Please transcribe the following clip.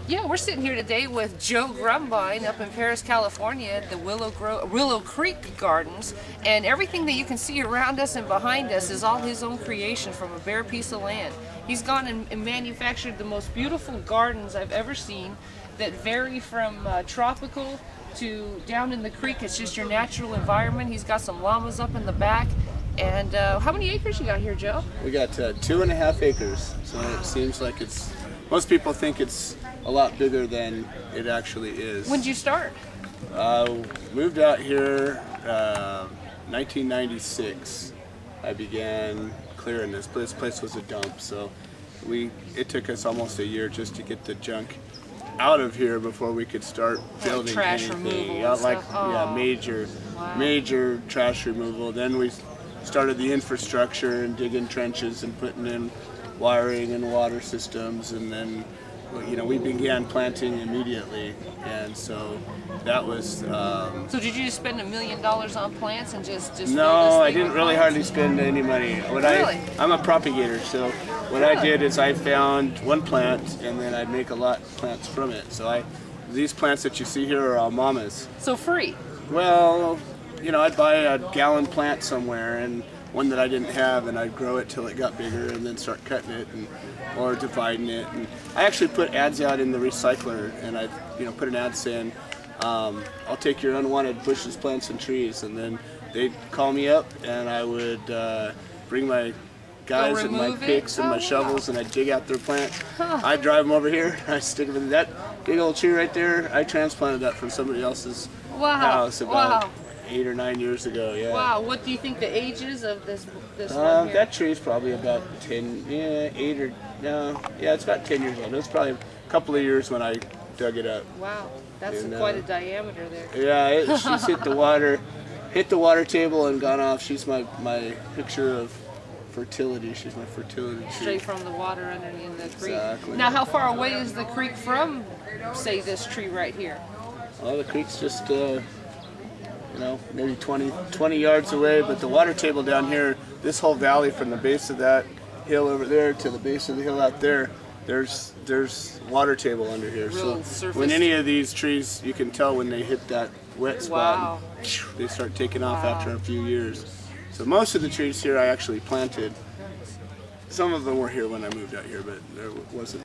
Yeah, we're sitting here today with Joe Grumbine up in Paris, California at the Willow Creek Gardens, and everything that you can see around us and behind us is all his own creation from a bare piece of land. He's gone and manufactured the most beautiful gardens I've ever seen that vary from tropical to down in the creek. It's just your natural environment. He's got some llamas up in the back. And how many acres you got here, Joe? We got 2.5 acres, so it seems like it's, most people think it's a lot bigger than it actually is. When did you start? Moved out here 1996. I began clearing this. This place was a dump, so it took us almost a year just to get the junk out of here before we could start building trash anything. removal and Yeah, major trash removal. Then we started the infrastructure and digging trenches and putting in wiring and water systems, and then we began planting immediately, and so that was. So did you just spend $1 million on plants and just No, I didn't really hardly spend any money. I'm a propagator, so what I did is I found one plant and then I'd make a lot of plants from it. So these plants that you see here are all mamas. So free? Well, I'd buy a gallon plant somewhere and one that I didn't have, and I'd grow it till it got bigger and then start cutting it or dividing it. And I actually put ads out in the recycler, and I'd put an ad saying, I'll take your unwanted bushes, plants, and trees. And then they'd call me up, and I would bring my guys and my picks and my shovels, and I'd dig out their plant. I'd drive them over here, I'd stick them in that big old tree right there. I transplanted that from somebody else's house about 8 or 9 years ago. Yeah. Wow. What do you think the age is of this one here? That tree is probably about 10, it's about 10 years old. It was probably a couple of years when I dug it up. Wow, that's quite a diameter there. Yeah, she's hit the water table and gone off. She's my picture of fertility. She's my fertility tree. Straight from the water underneath the creek. Exactly. Now, how far away is the creek from, say, this tree right here? Well, the creek's just maybe 20 yards away, but the water table down here, this whole valley from the base of that hill over there to the base of the hill out there, there's water table under here. Real so when any of these trees, you can tell when they hit that wet spot, they start taking off after a few years. So most of the trees here I actually planted. Some of them were here when I moved out here, but there wasn't